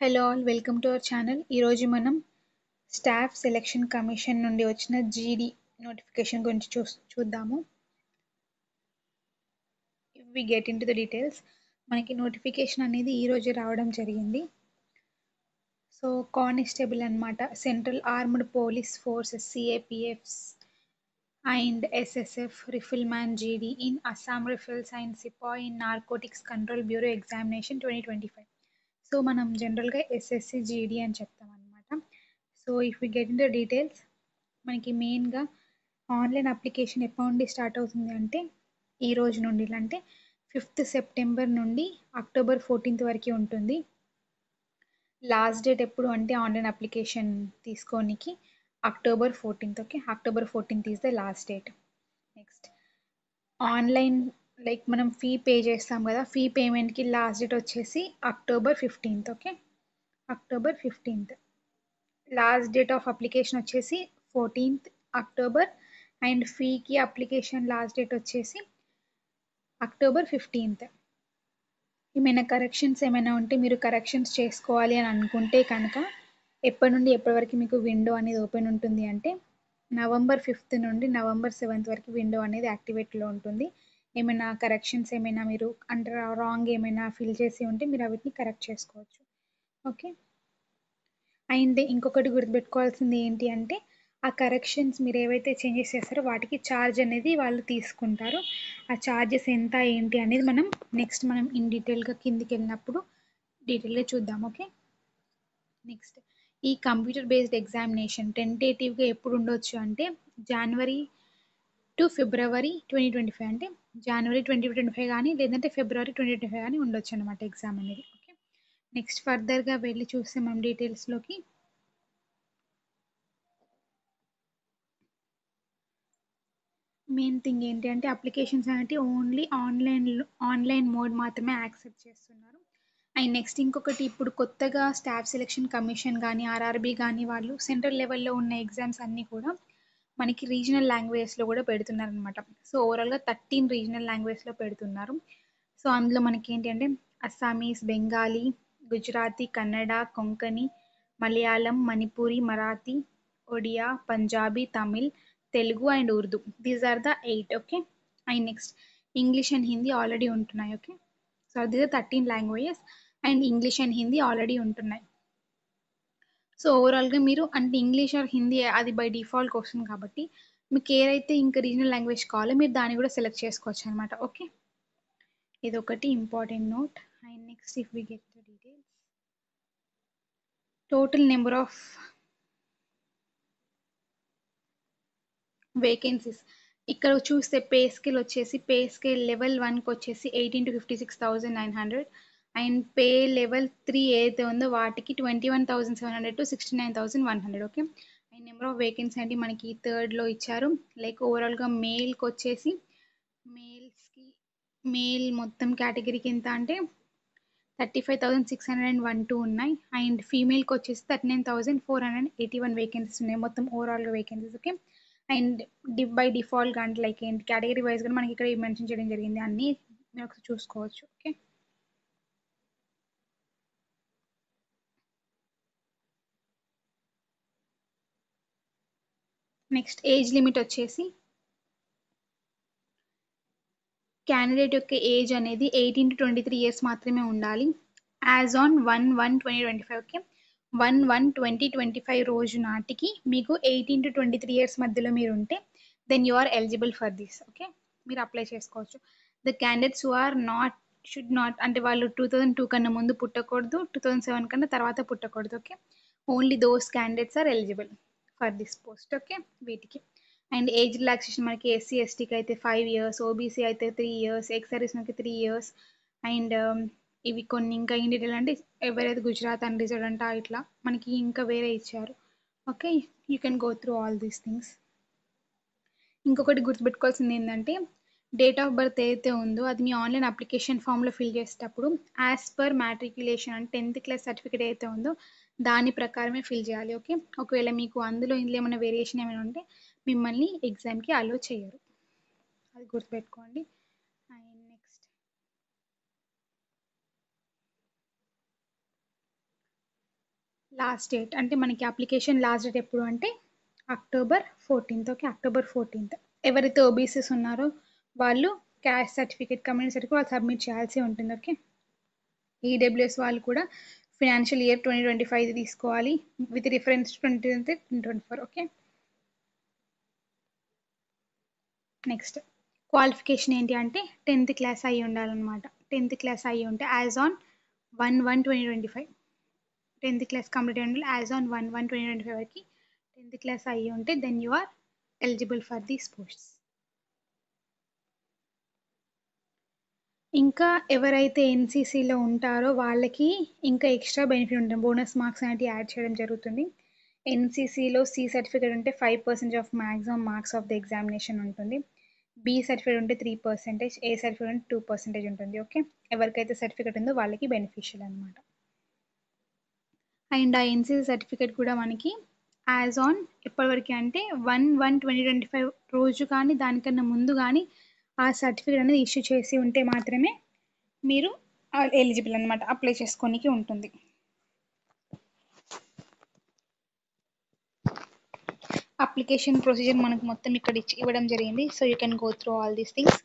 Hello all welcome to our channel. ఈరోజు మనం staff selection commission నుండి వచ్చిన జీడీ నోటిఫికేషన్ గురించి చూద్దాము. If we get into the details, మనకి నోటిఫికేషన్ అనేది ఈరోజు రావడం జరిగింది. సో కానిస్టేబుల్ అన్నమాట, central armed police forces CAPFs and SSF rifleman GD in Assam rifles and sepoy in narcotics control bureau examination 2025. So మనం జనరల్గా ఎస్ఎస్సి జీడీ అని చెప్తాం అనమాట. So if we get in the details, మనకి మెయిన్గా ఆన్లైన్ అప్లికేషన్ ఎప్పటి నుండి స్టార్ట్ అవుతుంది అంటే ఈ రోజు నుండి, అంటే 5th సెప్టెంబర్ నుండి అక్టోబర్ 14th వరకు ఉంటుంది. లాస్ట్ డేట్ ఎప్పుడు అంటే ఆన్లైన్ అప్లికేషన్ తీసుకోనికి October 14th. Okay, October 14th is the last date. Next online like మనం ఫీ పే చేస్తాం కదా, ఫీ పేమెంట్కి లాస్ట్ డేట్ వచ్చేసి October 15th. Okay, October 15th. Last date of application వచ్చేసి 14th అక్టోబర్ అండ్ ఫీకి application last date వచ్చేసి October 15th. ఏమైనా corrections ఏమైనా ఉంటే మీరు కరెక్షన్స్ చేసుకోవాలి అని అనుకుంటే కనుక ఎప్పటి నుండి ఎప్పటి వరకు మీకు విండో అనేది ఓపెన్ ఉంటుంది అంటే నవంబర్ 5th నుండి నవంబర్ 7th వరకు విండో అనేది యాక్టివేట్లో ఉంటుంది. ఏమైనా కరెక్షన్స్ ఏమైనా మీరు అంటే రాంగ్ ఏమైనా ఫిల్ చేసి ఉంటే మీరు వీటిని కరెక్ట్ చేసుకోవచ్చు. ఓకే, అండ్ ఇంకొకటి గుర్తుపెట్టుకోవాల్సింది ఏంటి అంటే ఆ కరెక్షన్స్ మీరు ఏవైతే చేంజెస్ చేస్తారో వాటికి ఛార్జ్ అనేది వాళ్ళు తీసుకుంటారు. ఆ ఛార్జెస్ ఎంత ఏంటి అనేది మనం ఇన్ డీటెయిల్గా కిందికి వెళ్ళినప్పుడు డీటెయిల్గా చూద్దాం. ఓకే, నెక్స్ట్ ఈ కంప్యూటర్ బేస్డ్ ఎగ్జామినేషన్ టెంటేటివ్గా ఎప్పుడు ఉండొచ్చు అంటే జనవరి టు ఫిబ్రవరి 2025, అంటే జనవరి 2025 కానీ లేదంటే ఫిబ్రవరి 2025 కానీ ఉండొచ్చు అనమాట ఎగ్జామ్ అనేది. ఓకే, నెక్స్ట్ ఫర్దర్గా వెళ్ళి చూస్తే మనం డీటెయిల్స్లోకి మెయిన్ థింగ్ ఏంటి అంటే అప్లికేషన్స్ అనేవి ఓన్లీ ఆన్లైన్ మోడ్ మాత్రమే యాక్సెప్ట్ చేస్తున్నారు. అండ్ నెక్స్ట్ ఇంకొకటి, ఇప్పుడు కొత్తగా స్టాఫ్ సెలక్షన్ కమిషన్ కానీ ఆర్ఆర్బీ కానీ వాళ్ళు సెంట్రల్ లెవెల్లో ఉన్న ఎగ్జామ్స్ అన్నీ కూడా మనకి రీజనల్ లాంగ్వేజెస్లో కూడా పెడుతున్నారు అనమాట. సో ఓవరాల్గా 13 రీజనల్ లాంగ్వేజ్లో పెడుతున్నారు. సో అందులో మనకి ఏంటి అంటే Assamese, Bengali, Gujarati, Kannada, Konkani, Malayalam, Manipuri, Marathi, Odia, Punjabi, Tamil, Telugu and Urdu. These are the 8. Okay, and next English and Hindi already ఉంటున్నాయి. Okay, so these are 13 languages and English and Hindi already ఉంటున్నాయి. సో ఓవరాల్గా మీరు అంటే ఇంగ్లీష్ ఆర్ హిందీ అది బై డిఫాల్ట్ వస్తుంది కాబట్టి మీకు ఏదైతే ఇంకా రీజనల్ లాంగ్వేజ్ కావాలో మీరు దాన్ని కూడా సెలెక్ట్ చేసుకోవచ్చు అనమాట. ఓకే, ఇది ఒకటి important note. And next if we get the details, total number of vacancies ఇక్కడ చూస్తే పే స్కేల్ వచ్చేసి పే స్కేల్ లెవెల్ 1కి వచ్చేసి 18 to 56,900 అండ్ పే లెవెల్ 3 ఏదైతే ఉందో వాటికి 21,700 to 69,100. Okay, and number of vacancy అంటే మనకి థర్డ్లో ఇచ్చారు. లైక్ ఓవరాల్గా మేల్కి వచ్చేసి మేల్ మొత్తం కేటగిరీకి ఎంత అంటే 35,612 ఉన్నాయి. అండ్ ఫీమేల్కి వచ్చేసి 39,481 వేకెన్సీస్ ఉన్నాయి మొత్తం ఓవరాల్గా vacancies. Okay, and by default అంటే లైక్ ఏంటి కేటగిరీ వైజ్ కూడా మనకి ఇక్కడ మెన్షన్ చేయడం జరిగింది, అన్నీ మీరు ఒకసారి చూసుకోవచ్చు. ఓకే, నెక్స్ట్ ఏజ్ లిమిట్ వచ్చేసి క్యాండిడేట్ యొక్క ఏజ్ అనేది 18 to 23 ఇయర్స్ మాత్రమే ఉండాలి యాజ్ ఆన్ 1/1/2025. ఓకే, 1/1/2025 రోజు నాటికి మీకు 18 to 23 ఇయర్స్ మధ్యలో మీరు ఉంటే then you are eligible for this. Okay, మీరు అప్లై చేసుకోవచ్చు. The candidates who are not should not అంటే వాళ్ళు 2002 కన్నా ముందు పుట్టకూడదు, 2007 కన్నా తర్వాత పుట్టకూడదు. Okay, only those candidates are eligible for this post. Okay, వీటికి అండ్ ఏజ్ రిలాక్సేషన్ మనకి ఎస్సీ ఎస్టీకి అయితే 5 years, ఓబీసీ అయితే 3 years, ఎక్స్ సర్వీస్ మనకి 3 years అండ్ ఇవి కొన్ని ఇంకా ఇన్ డీటెయిల్ అంటే ఎవరైతే గుజరాత్ అండ్ రిజర్వ్ అంట ఇట్లా మనకి ఇంకా వేరే ఇచ్చారు. Okay, you can go through all these things. ఇంకొకటి గుర్తుపెట్టుకోవాల్సింది ఏంటంటే డేట్ ఆఫ్ బర్త్ ఏదైతే ఉందో అది మీ ఆన్లైన్ అప్లికేషన్ ఫామ్లో ఫిల్ చేసేటప్పుడు యాజ్ పర్ మ్యాట్రిక్యులేషన్ అంటే 10th క్లాస్ సర్టిఫికేట్ ఏదైతే ఉందో దాని ప్రకారమే ఫిల్ చేయాలి. ఓకే, ఒకవేళ మీకు అందులో ఇందులో ఏమైనా వేరియేషన్ ఏమైనా ఉంటే మిమ్మల్ని ఎగ్జామ్కి అలో చేయరు, అది గుర్తుపెట్టుకోండి. అండ్ నెక్స్ట్ లాస్ట్ డేట్ అంటే మనకి అప్లికేషన్ లాస్ట్ డేట్ ఎప్పుడు అంటే October 14th. Okay, October 14th. ఎవరైతే ఓబీసీస్ ఉన్నారో వాళ్ళు క్యాస్ట్ సర్టిఫికేట్, కమ్యూనిటీ సర్టిఫికేట్ వాళ్ళు సబ్మిట్ చేయాల్సి ఉంటుంది. ఓకే, ఈడబ్ల్యూఎస్ వాళ్ళు కూడా ఫైనాన్షియల్ ఇయర్ 2025 తీసుకోవాలి with reference 2024. Okay, next qualification ఏంటి అంటే 10th క్లాస్ అయ్యి ఉండాలన్నమాట. 10th క్లాస్ అయ్యి ఉంటే as on 1/1/2025 10th class complete అయ్యి ఉండాలి. యాజ్ ఆన్ 1/1/2025 వరకు 10th క్లాస్ అయ్యి ఉంటే then you are eligible for these posts. ఇంకా ఎవరైతే ఎన్సీసీలో ఉంటారో వాళ్ళకి ఇంకా ఎక్స్ట్రా బెనిఫిట్ ఉంటుంది, బోనస్ మార్క్స్ అనేవి యాడ్ చేయడం జరుగుతుంది. ఎన్సీసీలో సి సర్టిఫికేట్ ఉంటే 5% of maximum marks of the examination ఉంటుంది. బి సర్టిఫికేట్ ఉంటే 3%, ఏ సర్టిఫికేట్ ఉంటే 2% ఉంటుంది. ఓకే, ఎవరికైతే సర్టిఫికేట్ ఉందో వాళ్ళకి బెనిఫిషియల్ అనమాట. అండ్ ఆ ఎన్సీసీ సర్టిఫికేట్ కూడా మనకి యాజ్ ఆన్ ఎప్పటివరకు అంటే 1/1/2025 రోజు కానీ దానికన్నా ముందు కానీ ఆ సర్టిఫికేట్ అనేది ఇష్యూ చేసి ఉంటే మాత్రమే మీరు ఎలిజిబుల్ అనమాట, అప్లై చేసుకోనికి ఉంటుంది. అప్లికేషన్ ప్రొసీజర్ మనకు మొత్తం ఇక్కడ ఇవ్వడం జరిగింది. So you can go through all these things.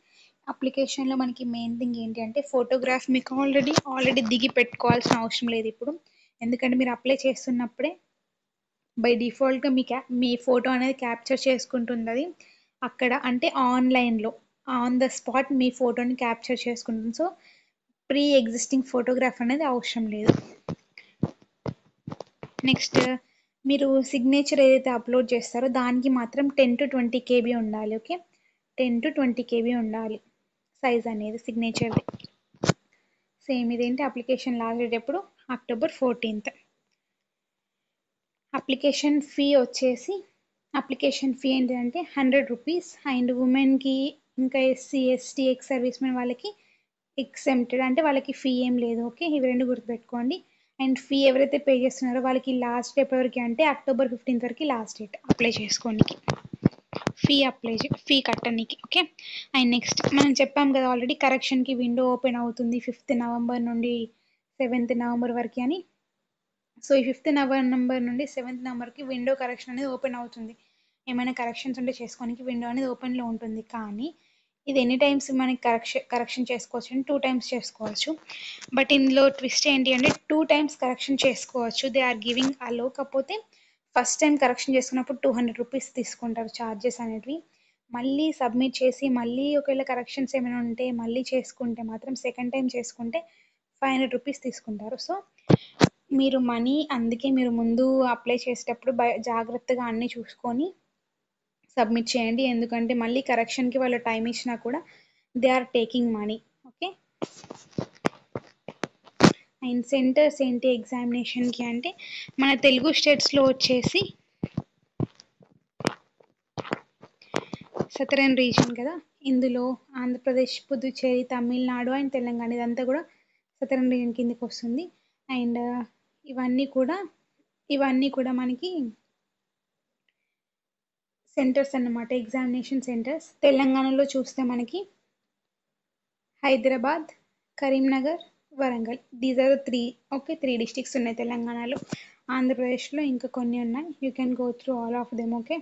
అప్లికేషన్లో మనకి మెయిన్ థింగ్ ఏంటి అంటే ఫోటోగ్రాఫ్ మీకు ఆల్రెడీ దిగి పెట్టుకోవాల్సిన అవసరం లేదు ఇప్పుడు, ఎందుకంటే మీరు అప్లై చేస్తున్నప్పుడే బై డిఫాల్ట్గా మీ ఫోటో అనేది క్యాప్చర్ చేసుకుంటుంది అది అక్కడ, అంటే ఆన్లైన్లో ఆన్ ద స్పాట్ మీ ఫోటోని క్యాప్చర్ చేసుకుంటుంది. సో ప్రీ ఎగ్జిస్టింగ్ ఫోటోగ్రాఫ్ అనేది అవసరం లేదు. నెక్స్ట్ మీరు సిగ్నేచర్ ఏదైతే అప్లోడ్ చేస్తారో దానికి మాత్రం 10 to 20 KB ఉండాలి. ఓకే, 10 to 20 KB ఉండాలి సైజ్ అనేది సిగ్నేచర్ది. సేమ్ ఇదేంటి అప్లికేషన్ లాస్ట్ డేట్ ఎప్పుడు అక్టోబర్ 14th. అప్లికేషన్ ఫీ వచ్చేసి అప్లికేషన్ ఫీ ఏంటంటే 100 రూపీస్. అండ్ ఉమెన్కి ఇంకా SC ST ex service men వాళ్ళకి ఎక్సెంప్టెడ్ అంటే వాళ్ళకి ఫీ ఏం లేదు. ఓకే, ఇవి రెండు గుర్తుపెట్టుకోండి. అండ్ ఫీ ఎవరైతే పే చేస్తున్నారో వాళ్ళకి లాస్ట్ డేట్ ఎప్పటివరకు అంటే అక్టోబర్ 15th వరకు లాస్ట్ డేట్ అప్లై చేసుకోనికి, ఫీ కట్టడానికి. ఓకే, అండ్ నెక్స్ట్ మనం చెప్పాం కదా ఆల్రెడీ కరెక్షన్కి విండో ఓపెన్ అవుతుంది 5th నవంబర్ నుండి 7th నవంబర్ వరకు అని. సో ఈ 5th నవంబర్ నుండి 7th నవంబర్కి విండో కరెక్షన్ అనేది ఓపెన్ అవుతుంది. ఏమైనా కరెక్షన్స్ ఉంటే చేసుకోనికి విండో అనేది ఓపెన్లో ఉంటుంది. కానీ ఇది ఎన్ని టైమ్స్ మనకి కరెక్షన్ చేసుకోవచ్చు అంటే 2 times చేసుకోవచ్చు. బట్ ఇందులో ట్విస్ట్ ఏంటి అంటే 2 times కరెక్షన్ చేసుకోవచ్చు, దే ఆర్ గివింగ్ అలో. కాకపోతే ఫస్ట్ టైం కరెక్షన్ చేసుకున్నప్పుడు 200 రూపీస్ తీసుకుంటారు ఛార్జెస్ అనేటివి. మళ్ళీ సబ్మిట్ చేసి మళ్ళీ ఒకవేళ కరెక్షన్స్ ఏమైనా ఉంటే మళ్ళీ చేసుకుంటే మాత్రం సెకండ్ టైం చేసుకుంటే 500 రూపీస్ తీసుకుంటారు. సో మీరు మనీ అందుకే మీరు ముందు అప్లై చేసేటప్పుడు జాగ్రత్తగా అన్నీ చూసుకొని సబ్మిట్ చేయండి, ఎందుకంటే మళ్ళీ కరెక్షన్కి వాళ్ళు టైం ఇచ్చినా కూడా they are taking money. Okay, and centres ఏంటి ఎగ్జామినేషన్కి అంటే మన తెలుగు స్టేట్స్లో వచ్చేసి సదరన్ రీజన్ కదా, ఇందులో ఆంధ్రప్రదేశ్, పుదుచ్చేరి, తమిళనాడు అండ్ తెలంగాణ ఇదంతా కూడా సదరన్ రీజన్ కిందకి వస్తుంది. అండ్ ఇవన్నీ కూడా మనకి సెంటర్స్ అన్నమాట, ఎగ్జామినేషన్ సెంటర్స్. తెలంగాణలో చూస్తే మనకి Hyderabad, Karimnagar, Warangal, these are the 3 districts ఉన్నాయి తెలంగాణలో. ఆంధ్రప్రదేశ్లో ఇంకా కొన్ని ఉన్నాయి, you can go through all of them. Okay,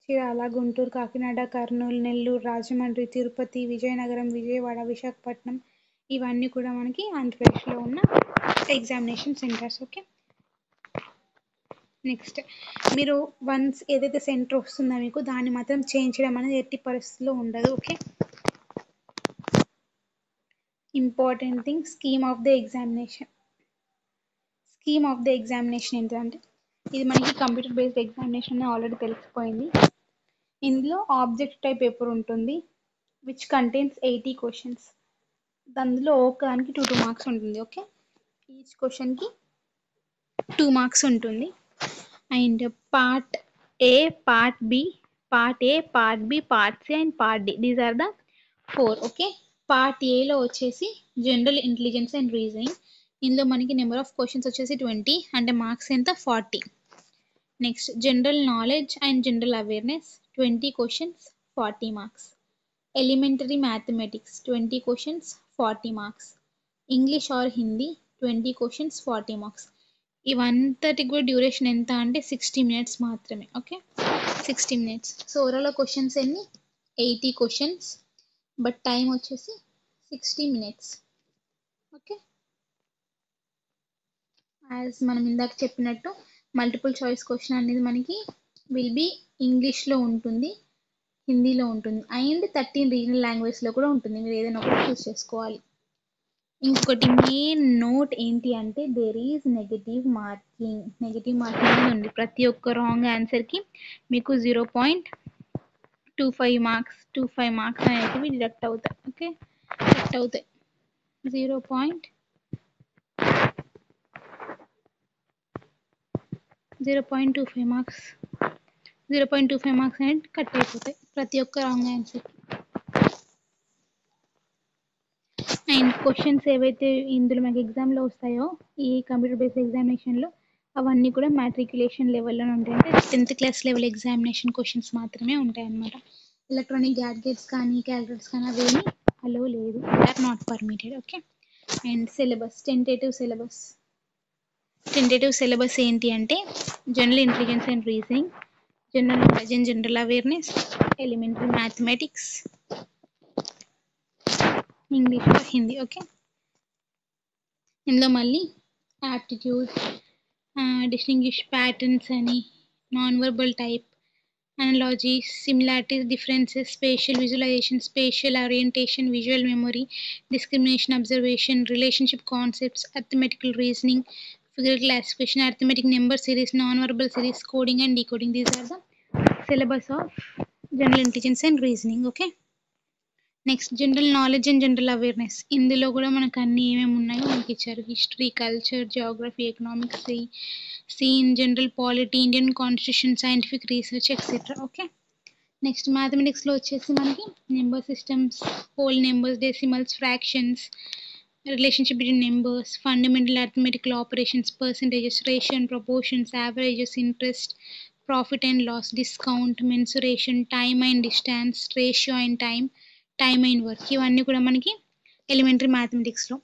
Chirala, Guntur, Kakinada, Kurnool, Nellore, Rajahmundry, Tirupati, Vizianagaram, Vijayawada, Visakhapatnam ఇవన్నీ కూడా మనకి ఆంధ్రప్రదేశ్లో ఉన్న ఎగ్జామినేషన్ సెంటర్స్. ఓకే, నెక్స్ట్ మీరు వన్స్ ఏదైతే సెంటర్ వస్తుందో మీకు దాన్ని మాత్రం చేంజ్ చేయడం అనేది ఎట్టి పరిస్థితుల్లో ఉండదు. Okay, important thing scheme of the examination ఏంటంటే ఇది మనకి కంప్యూటర్ బేస్డ్ ఎగ్జామినేషన్ ఆల్రెడీ తెలిసిపోయింది. ఇందులో ఆబ్జెక్ట్ టైప్ పేపర్ ఉంటుంది విచ్ కంటైన్స్ 80 క్వశ్చన్స్. అందులో ఒకదానికి 2 మార్క్స్ ఉంటుంది. ఓకే, ఈచ్ క్వశ్చన్కి 2 మార్క్స్ ఉంటుంది. And part A, part B, part B, part C and part D, these are the 4. Okay, part ఏలో వచ్చేసి జనరల్ ఇంటెలిజెన్స్ అండ్ రీజనింగ్. ఇందులో మనకి నెంబర్ ఆఫ్ క్వశ్చన్స్ వచ్చేసి 20 అంటే మార్క్స్ ఎంత 40. Next general knowledge and general awareness 20 questions 40 marks. Elementary mathematics 20 questions 40 marks. English or Hindi 20 questions 40 marks. ఇవంతటికి కూడా duration ఎంత అంటే 60 మినిట్స్ మాత్రమే. Okay, 60 minutes. So overall questions ఎన్ని 80 క్వశ్చన్స్, బట్ టైం వచ్చేసి 60 మినిట్స్. ఓకే, యాజ్ మనం ఇందాక చెప్పినట్టు మల్టిపుల్ చాయిస్ క్వశ్చన్ అనేది మనకి విల్ బి ఇంగ్లీష్లో ఉంటుంది, హిందీలో ఉంటుంది, అండ్ 13 రీజనల్ లాంగ్వేజ్లో కూడా ఉంటుంది. మీరు ఏదైనా ఒకటి చూస్ చేసుకోవాలి. ఇంకొకటి మెయిన్ నోట్ ఏంటి అంటే there is negative marking. Negative marking అనేది ఉంది. ప్రతి ఒక్క రాంగ్ ఆన్సర్కి మీకు 0.25 మార్క్స్ అనేటివి డిడక్ట్ అవుతాయి. ఓకే, డిడక్ట్ అవుతాయి. 0.25 మార్క్స్ అనేది కట్ అయిపోతాయి ప్రతి ఒక్క రాంగ్ ఆన్సర్కి. అండ్ క్వశ్చన్స్ ఏవైతే ఇందులో మనకి ఎగ్జామ్లో వస్తాయో ఈ కంప్యూటర్ బేస్డ్ ఎగ్జామినేషన్లో అవన్నీ కూడా మ్యాట్రికులేషన్ లెవెల్లోనే ఉంటాయి. అంటే 10th class level examination questions మాత్రమే ఉంటాయి అన్నమాట. ఎలక్ట్రానిక్ గ్యాడ్జెట్స్ కానీ క్యాలిక్యులేటర్స్ కానీ అవేమి అలో లేదు, they are not permitted. Okay, and syllabus tentative syllabus ఏంటి అంటే general intelligence and reasoning, general knowledge and general awareness, elementary mathematics, English or Hindi. Okay, ఇందులో మళ్ళీ యాప్టిట్యూడ్, డిస్టింగ్విష్ ప్యాటర్న్స్ అని, non verbal type, analogies, similarities, differences, spatial visualization, spatial orientation, visual memory, discrimination, observation, relationship concepts, arithmetical reasoning, figure classification, arithmetic number series, non-verbal series, coding and decoding. These are the syllabus of general intelligence and reasoning. Okay, next general knowledge and general awareness. ఇందులో కూడా మనకు అన్ని ఏమేమి ఉన్నాయో మనకి ఇచ్చారు. History, culture, geography, economics, science, general polity, Indian constitution, scientific research etcetera. Okay, next మ్యాథమెటిక్స్లో వచ్చేసి మనకి number systems, whole numbers, decimals, fractions, relationship between numbers, fundamental arithmetical operations, percentages, ratio and proportions, averages, interest, profit and loss, discount, mensuration, time and distance, ratio and time and work. ఇవన్నీ కూడా మనకి elementary మ్యాథమెటిక్స్లో.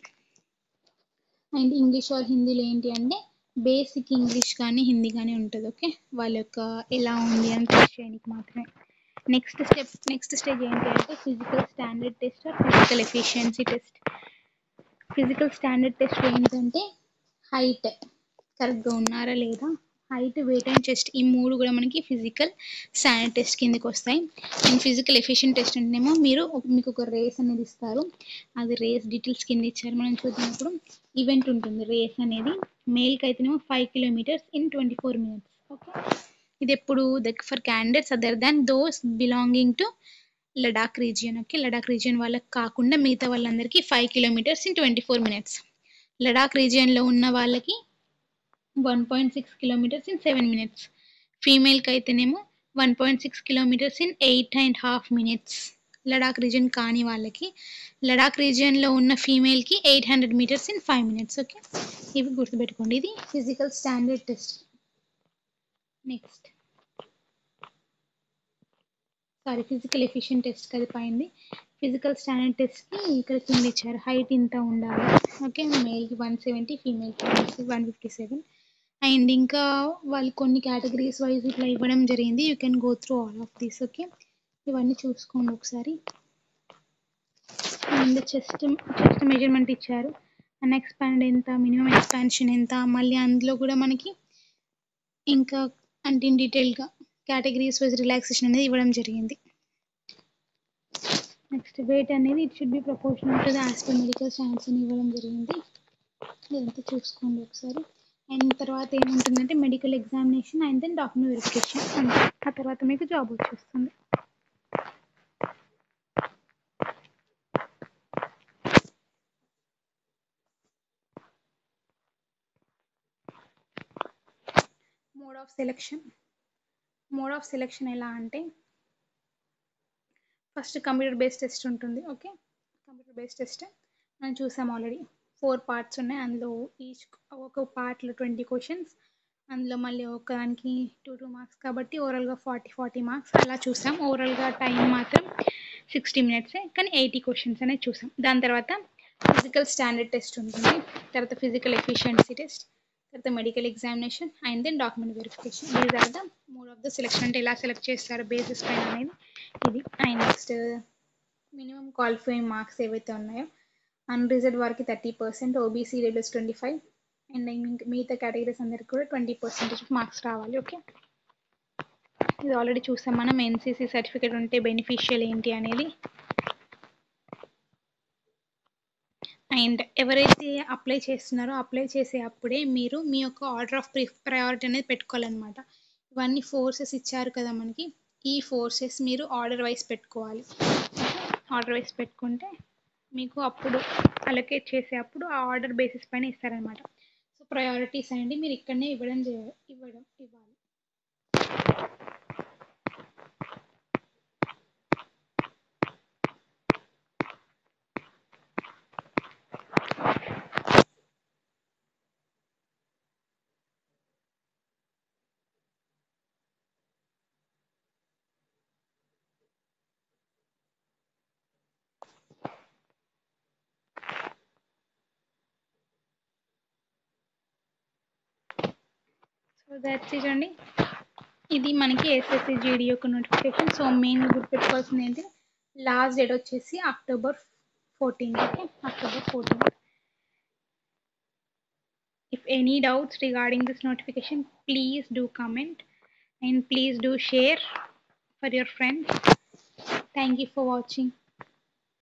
And English are హిందీలో ఏంటి అంటే basic English కానీ హిందీ కానీ ఉంటుంది. Okay, వాళ్ళ యొక్క ఎలా ఉంది అని టెస్ట్ చేయడానికి మాత్రమే. నెక్స్ట్ స్టేజ్ ఏంటి అంటే physical standard test or physical efficiency test. Physical standard test ఏంటంటే హైట్ కరెక్ట్గా ఉన్నారా లేదా, హైట్, వెయిట్ అండ్ చెస్ట్, ఈ మూడు కూడా మనకి ఫిజికల్ స్టాండర్డ్ టెస్ట్ కిందకి వస్తాయి. అండ్ ఫిజికల్ ఎఫిషియెంట్ టెస్ట్ అంటేనేమో మీకు ఒక రేస్ అనేది ఇస్తారు, అది రేస్ డీటెయిల్స్ కింద ఇచ్చారు. మనం చూద్దాం. ఈవెంట్ ఉంటుంది రేస్ అనేది, మేల్కి అయితేనేమో 5 kilometers in 24 minutes. ఓకే, ఇది ఎప్పుడు for candidates other than those belonging to Ladakh region. Okay, Ladakh region వాళ్ళకి కాకుండా మిగతా వాళ్ళందరికీ 5 kilometers in 24 minutes. లడాక్ రీజియన్లో ఉన్న వాళ్ళకి 1.6 kilometers in 7 minutes. ఫీమేల్కి అయితేనేమో 1.6 kilometers in 8.5 minutes. Ladakh region కాని వాళ్ళకి, లడాక్ రీజియన్లో ఉన్న ఫీమేల్కి 800 meters in 5 minutes. ఓకే, ఇవి గుర్తుపెట్టుకోండి. ఇది physical standard test. Next physical efficient test కదా పైంది. ఫిజికల్ స్టాండర్డ్ టెస్ట్కి ఇక్కడ కింద ఇచ్చారు హైట్ ఇంత ఉండాలి. ఓకే, మేల్కి 170, ఫీమేల్కి 157. అండ్ ఇంకా వాళ్ళు కొన్ని కేటగిరీస్ వైజ్ ఇట్లా ఇవ్వడం జరిగింది. You can go through all of this. Okay, ఇవన్నీ చూసుకోండి ఒకసారి. అండ్ చెస్ట్ మెజర్మెంట్ ఇచ్చారు, అన్ఎక్స్పాండ్ ఎంత, మినిమం ఎక్స్పాన్షన్ ఎంత, మళ్ళీ అందులో కూడా మనకి ఇంకా అంటే ఇన్ డీటెయిల్గా కేటగిరీస్ వైజ్ రిలాక్సేషన్ అనేది ఇవ్వడం జరిగింది. నెక్స్ట్ వెయిట్ అనేది it should be proportional to the as per medical science అని ఇవ్వడం జరిగింది. ఇదంతా చూసుకోండి ఒకసారి. అండ్ తర్వాత ఏముంటుందంటే medical examination and then document verification, అంటే ఆ తర్వాత మీకు జాబ్ వచ్చేస్తుంది. మోడ్ ఆఫ్ సెలెక్షన్ ఎలా అంటే ఫస్ట్ కంప్యూటర్ బేస్డ్ టెస్ట్ ఉంటుంది. ఓకే, కంప్యూటర్ బేస్డ్ టెస్ట్ మనం చూసాం ఆల్రెడీ. 4 parts ఉన్నాయి, అందులో ఈచ్ ఒక పార్ట్లో 20 questions, అందులో మళ్ళీ ఒకదానికి 2 marks కాబట్టి ఓవరాల్గా 40 marks అలా చూసాం. ఓవరాల్గా టైం మాత్రం 60 minutes, కానీ 80 questions అనేది చూసాం. దాని తర్వాత ఫిజికల్ స్టాండర్డ్ టెస్ట్ ఉంటుంది, తర్వాత ఫిజికల్ ఎఫిషియన్సీ టెస్ట్, తర్వాత medical examination and then document verification. These are the mode of the selection. అంటే ఎలా సెలెక్ట్ చేస్తారు బేసిస్ పైన అనేది ఇది. And next minimum qualifying marks ఏవైతే ఉన్నాయో అన్రిజర్వ్డ్ వారికి 30%, ఓబీసీ ఈడబ్ల్యూఎస్ 25, అండ్ మిగతా కేటగిరీస్ అందరికి కూడా 20% మార్క్స్ రావాలి. ఓకే, ఇది ఆల్రెడీ చూసాం మనం. ఎన్సీసీ సర్టిఫికేట్ ఉంటే బెనిఫిషియల్ ఏంటి అనేది. అండ్ ఎవరైతే అప్లై చేస్తున్నారో అప్లై చేసే అప్పుడే మీరు మీ యొక్క ఆర్డర్ ఆఫ్ ప్రయారిటీ అనేది పెట్టుకోవాలన్నమాట. ఇవన్నీ ఫోర్సెస్ ఇచ్చారు కదా మనకి, ఈ ఫోర్సెస్ మీరు ఆర్డర్ వైజ్ పెట్టుకోవాలి. ఆర్డర్ వైజ్ పెట్టుకుంటే మీకు అప్పుడు అలొకేట్ చేసే అప్పుడు ఆ ఆర్డర్ బేసిస్ పైన ఇస్తారనమాట. సో ప్రయారిటీస్ అనేది మీరు ఇక్కడనే ఇవ్వాలి. సో దట్స్ ఇట్ అండి. ఇది మనకి ఎస్ఎస్సి జీడీ యొక్క నోటిఫికేషన్. సో మెయిన్ గుర్తుపెట్టుకోవాల్సింది ఏంటి, లాస్ట్ డేట్ వచ్చేసి October 14. Okay, October 14. If any doubts regarding this notification, please do comment and please do share for your friends. Thank you for watching.